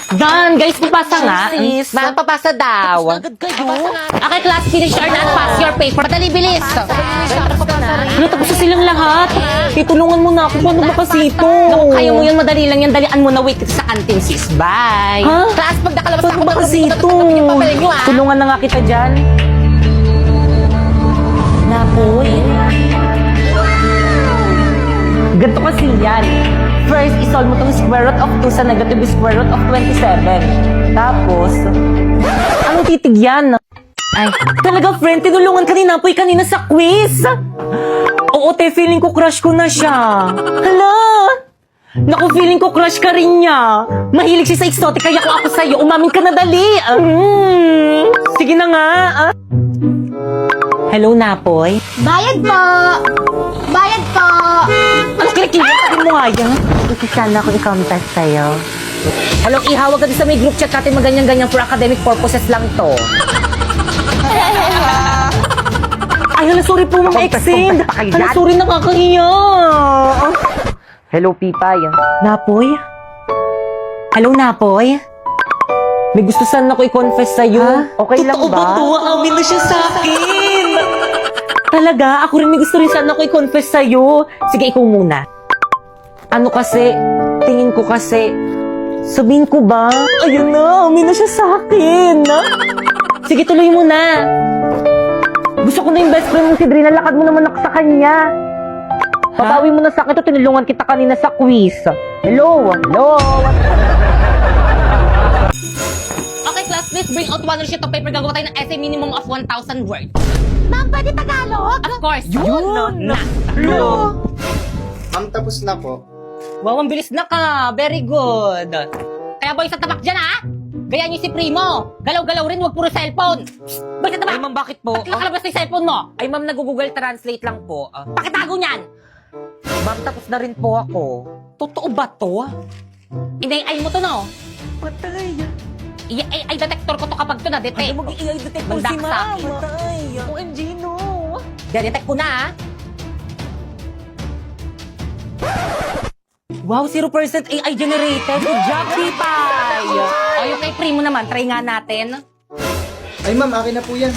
Dan, guys, papasa nga. Sis, Ma'am, papasa daw. agad kayo. Okay, class, finish your and pass your paper. Madali, bilis. Ano, tapos na silang lahat. Itulungan mo na ako. Paano ba kasi ito? Naku, kaya mo yun, madali lang yan. Dalian mo na, wait sa canteen, sis. Bye. Ha? Class, pag nakalabas Paano ba kasi ito? yung papel nyo, ah. Tulungan na nga kita dyan. Napoy. Ganito kasi yan. First, isolve mo itong square root of 2 sa negative square root of 27. Tapos, anong titig yan? Ay, talaga friend, tinulungan ka ni Napoy kanina sa quiz. Oo, te, feeling ko crush ko na siya. Hala! Naku, feeling ko crush ka rin niya. Mahilig siya sa exotic, kaya kung ako sa'yo, umamin ka na dali. Sige na nga. Hello, Napoy. Bayad po! Bayad po! Ano kinikilig? Sabi mo nga yan. Sana ako i-contact sa'yo. Hello, ihawag ka din sa may group chat natin maganyan-ganyan for academic purposes lang to. Ay, hala, sorry po, Ma'am Exend. Hala, sorry, nakakahiya. Hello, Pipay. Napoy? Hello, Napoy? May gusto sana ako i-confess sa'yo. Okay lang Totoo ba? ba to? Amin na siya sa akin. Talaga? Ako rin may gusto rin sana ako i-confess sa'yo. Sige, ikaw muna. Ano kasi, tingin ko kasi, sabihin ko ba? Ayun na, amin na siya sa akin. Sige, tuloy mo na. Gusto ko na yung best friend mo si Drina. Lakad mo naman ako sa kanya. Pabawi mo na sa akin to. Tinulungan kita kanina sa quiz. Hello? Hello? Okay, class, please bring out one sheet of paper. Gagawa tayo ng essay minimum of 1,000 words. Ma'am, pwede Tagalog? Of course. Yun! Hello. Ma'am, tapos na po. Wow, ang bilis na ka. Very good. Kaya boy, sa tabak dyan, ha? Gaya niyo si Primo. Galaw-galaw rin, wag puro cellphone. Boy, sa tabak. Ay, ma'am, bakit po? Ba't nakalabas na yung cellphone mo? Ay, ma'am, nag-Google Translate lang po. Pakitago niyan. Ma'am, tapos na rin po ako. Totoo ba to? Inay-ay mo to, no? Patay. I-AI detector ko to kapag to na-detect. Ano mag-i-AI detector Mandak si sa ma'am? akin. Patay. OMG, no. De-detect ko na, ha? Wow, 0% AI generated. Good job, Pipay. O, yung kay Primo naman, try nga natin. Ay, ma'am, akin na po yan.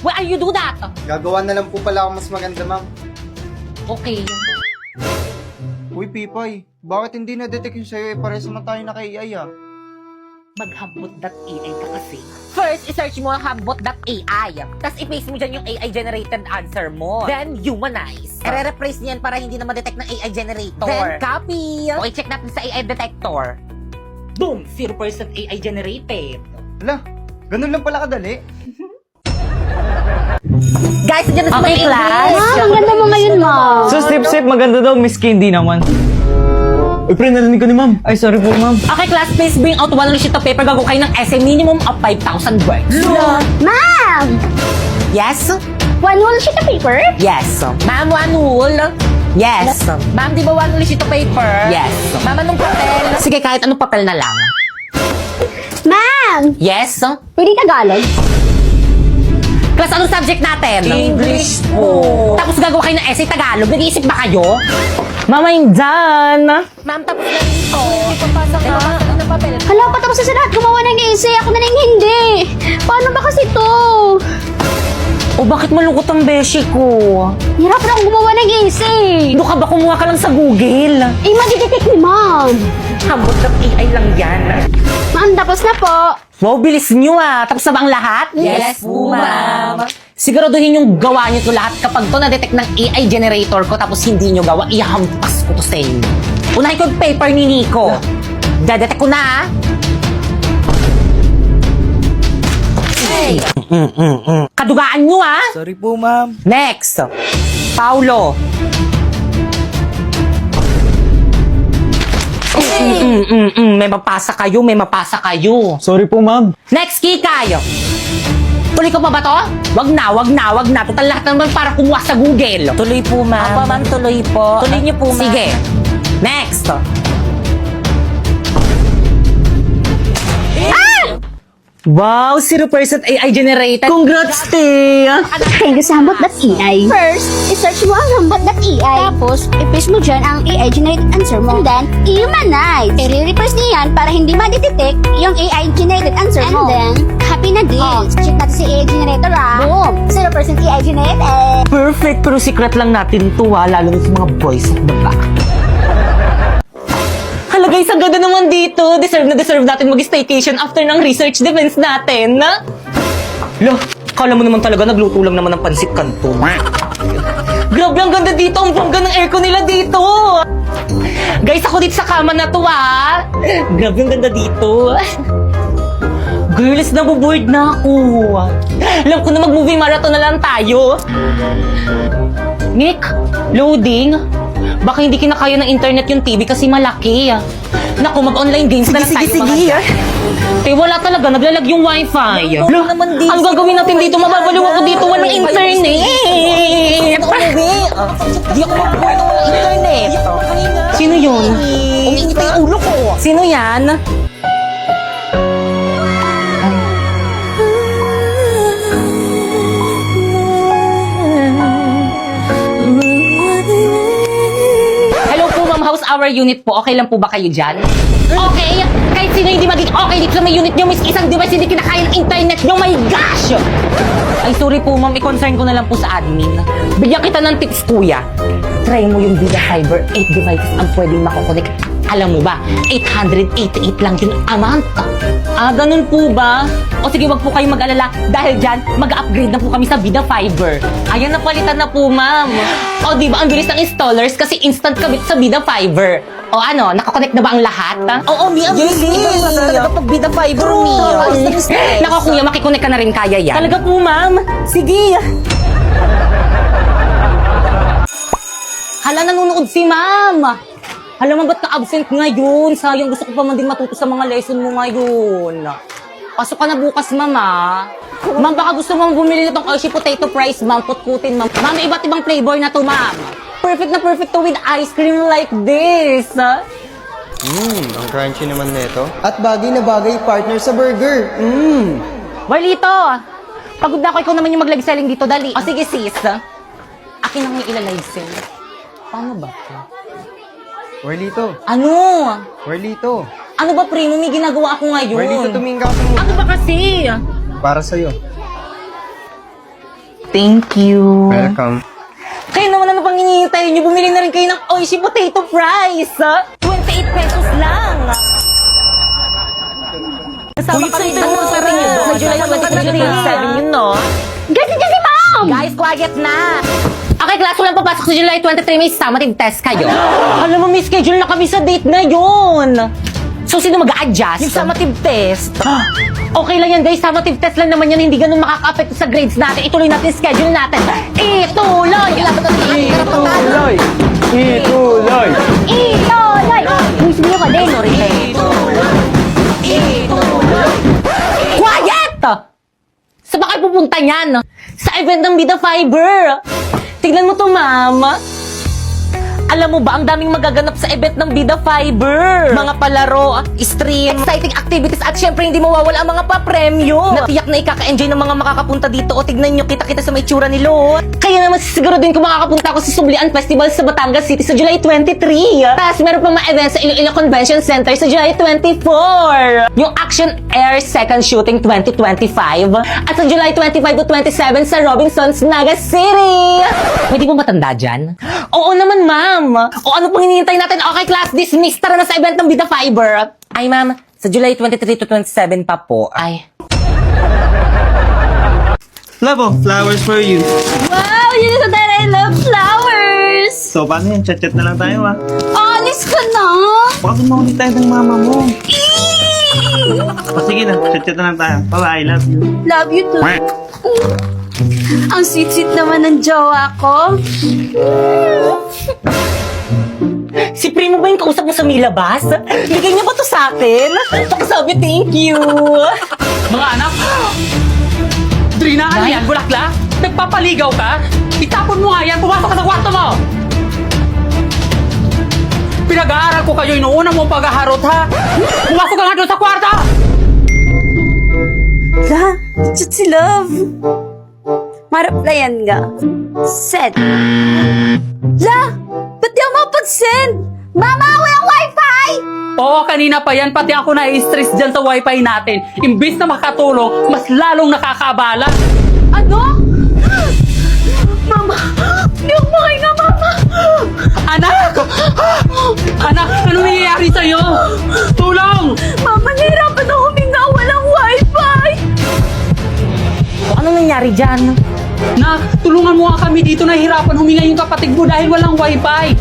Why are you do that? Gagawa na lang po pala ako mas maganda, ma'am. Okay. Uy, Pipay, bakit hindi na-detect yung sa'yo? Pares naman tayo naka-AI, ah. Maghambot.ai ka kasi. First, i-search mo ang hambot.ai. Tapos i-paste mo dyan yung AI-generated answer mo. Then, humanize. I-replace niyan para hindi na ma-detect ng AI generator. Then, copy. Okay, check natin sa AI detector. Boom! 0% AI generated. Hala, ganun lang pala kadali. Guys, dyan na sa Okay, mga class. English. Ma'am, ang ganda mo ngayon, ma'am. So, sip, maganda daw, Miss Candy naman. Uy, pre, narinig ko ni ma'am. Ay, sorry po, ma'am. Okay, class, please bring out one sheet of paper. Gagawa kayo ng essay minimum of 5,000 words. Ma'am! Yes? One whole sheet of paper? Yes. Ma'am, one wool? Yes. Ma'am, di ba one wool sheet of paper? Yes. Ma'am, anong papel? Sige, kahit anong papel na lang. Ma'am! Yes? Pwede Tagalog? Class, anong subject natin? English po. Tapos gagawa kayo ng essay Tagalog. Nag-iisip ba kayo? Mama, dyan. Ma'am, tapos na rin po. Ipapasa ka. Ipapasa ng papel. Hala, patapos na sa lahat gumawa ng essay. Ako na lang hindi. Paano ba kasi to? O bakit malungkot ang beshi ko? Hirap na akong gumawa ng essay. Ano ka ba kumuha ka lang sa Google? Eh, madidetect ni ma'am. Hambot.ai lang yan. Ma'am, tapos na po. Wow, bilis nyo ah. Tapos na ba ang lahat? Yes po, ma'am. Siguraduhin yung gawa nyo to lahat kapag to na-detect ng AI generator ko tapos hindi nyo gawa, ihampas ko to sa inyo. Unahin ko yung paper ni Nico. Dadetect ko na, ha? Hey! Kadugaan nyo, ha? Sorry po, ma'am. Next. Paulo. May mapasa kayo, may mapasa kayo. Sorry po, ma'am. Next, Kikay. Tuloy ko pa ba to? Wag na, wag na, wag na. Total lahat naman para kumuha sa Google. Tuloy po, ma'am. Apa, ma'am, tuloy po. Tuloy niyo po, ma'am. Sige. Next. Wow, 0% AI generated. Congrats, te! Thank you sa hambot.ai. First, i-search mo ang hambot.ai. Tapos, i-paste mo dyan ang AI-generated answer mo. And then, i-humanize. I-replace niya yan para hindi hindi ma-detect yung AI-generated answer mo. And then, happy na din. Check natin si AI generator Boom! 0% AI generated. Perfect, pero secret lang natin to lalo na sa mga boys at baba. Hala guys, ang ganda naman dito. Deserve na deserve natin mag-staycation after ng research defense natin. Lo, kala mo naman talaga nagluto lang naman ng pansit kanton. Grabe, ang ganda dito. Ang bongga ng aircon nila dito. Guys, ako dito sa kama na to Grabe, ang ganda dito. Girls, nabuboard na ako. Alam ko na mag-movie marathon na lang tayo. Nick, loading. Baka hindi kinakaya ng internet yung TV kasi malaki. Naku, mag-online games na lang tayo. Sige. Eh, wala talaga. Naglalag yung wifi. Ano naman dito? Ang gagawin natin dito, mababaliw ako dito. Walang internet. Di ako mag-board ng walang internet. Sino yun? Umiinit na yung ulo ko. Sino yan? Hello po, ma'am. How's our unit po? Okay lang po ba kayo dyan? Okay! Kahit sino hindi maging okay dito sa may unit nyo, may isang device hindi kinakaya ng internet nyo. My gosh! Ay, sorry po, ma'am. I-concern ko na lang po sa admin. Bigyan kita ng tips, kuya. Try mo yung Vida Fiber. 8 devices ang pwedeng makokonek. Alam mo ba, 888 lang yung amount. Ganun po ba? O sige, wag po kayo mag-alala. Dahil dyan, mag-upgrade na po kami sa Vida Fiber. Ayan, napalitan na po, ma'am. O di ba, ang bilis ng installers kasi instant kabit sa Vida Fiber. O ano, nakakonect na ba ang lahat? Oo, Mi, ang bilis. Talaga pag Vida Fiber, Mi. Nako, kuya, makikonek ka na rin kaya yan. Talaga po, ma'am. Sige. Hala, nanonood si ma'am. Alam mo, ba't ka-absent ngayon? Sayang, gusto ko pa man din matuto sa mga lesson mo ngayon. Pasok ka na bukas, mama. Ma'am, baka gusto mo bumili na tong Hershey Potato Fries, ma'am. Putputin, ma'am. Ma'am, iba't ibang flavor na to, ma'am. Perfect na perfect to with ice cream like this. Ang crunchy naman nito. At bagay na bagay partner sa burger. Walito, pagod na ako. Ikaw naman yung mag-live selling dito, dali. O sige, sis. Akin ang may ila-live sell. Paano ba? Warlito. Ano? Warlito. Ano ba, primo? May ginagawa ako ngayon. Warlito, tumingin ka sa muna. Ano ba kasi? Para sa'yo. Thank you. Welcome. Kayo naman ano pang hinihintay niyo? Bumili na rin kayo ng Oishi Potato Fries. 28 pesos lang. Kasama ka rin doon sa rin yun. Sa July 23, 27 yun, no? Guys, nandiyan si Ma'am! Guys, quiet na. Okay, class, walang papasok sa July 23. May summative test kayo. Alam mo, may schedule na kami sa date na yun. So, sino mag-a-adjust? Yung summative test. Okay lang yan, guys. Summative test lang naman yan. Hindi ganun makaka-affect sa grades natin. Ituloy natin yung schedule natin. Ituloy! Ituloy! Ituloy! Itoy! Miss mo ka din. Quiet! Saan ba kayo pupunta niyan? Sa event ng Vida Fiber. Tignan mo to, ma'am. Alam mo ba, ang daming magaganap sa event ng Vida Fiber. Mga palaro, stream, exciting activities, at syempre hindi mawawala ang mga papremyo. Natiyak na ikaka-enjoy ng mga makakapunta dito. O tignan nyo, kita-kita sa may tsura ni Lord. Kaya naman siguro din kung makakapunta ako sa Sublian Festival sa Batangas City sa July 23. Tapos meron pa mga events sa Iloilo Convention Center sa July 24. Yung Action Air Second Shooting 2025. At sa July 25 to 27 sa Robinsons, Naga City. Pwede mo matanda dyan? Oo naman, ma'am. O ano pang hinihintay natin? Okay, class, dismissed. Tara na sa event ng Vida Fiber. Ay, ma'am, sa July 23 to 27 pa po. Ay. Love, flowers for you. Wow! Yun is that I love flowers! So, paano yan? Chat-chat na lang tayo, Honest ka na? Baka maulit tayo ng mama mo. Sige na, chat-chat na lang tayo. Bye-bye, love you. Love you too. Ang sweet-sweet naman ng jowa ko. Si Primo ba yung kausap mo sa Milabas? Bigay niya ba to sa akin? Sabi, thank you. Mga anak! Drina, ano yan? Bulakla? Nagpapaligaw ka? Itapon mo nga yan! Pumasok ka sa kwarto mo! Pinag-aaral ko kayo inuuna mo paghaharot, ha? Pumasok ka nga doon sa kwarto! La, chat si Love. Maraplayan nga. Send. La, ba't di ako mapag-send? Mama, walang wifi! Oo, kanina pa yan. Pati ako na-stress dyan sa wifi natin. Imbis na makatulong, mas lalong nakakabala. Ano? Mama, hindi ako makahinga, Mama! Anak! Anak, ano nangyayari sa'yo? Tulong! Mama, nahirapan ako huminga, walang wifi! Ano nangyari dyan? Nak, tulungan mo nga kami dito. Nahihirapan huminga yung kapatid mo dahil walang wifi.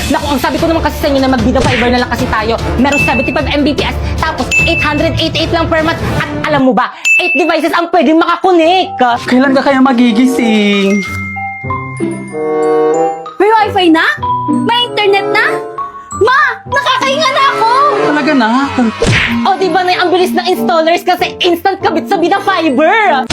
Naku, ang sabi ko naman kasi sa inyo na mag-Vida Fiber na lang kasi tayo. Meron 75 Mbps, tapos 888 lang per month. At alam mo ba, 8 devices ang pwedeng makakonek. Kailan ka kaya magigising? May wifi na? May internet na? Ma, nakakahinga na ako! Talaga na? O, di ba na ang bilis ng installers kasi instant kabit sa Vida Fiber?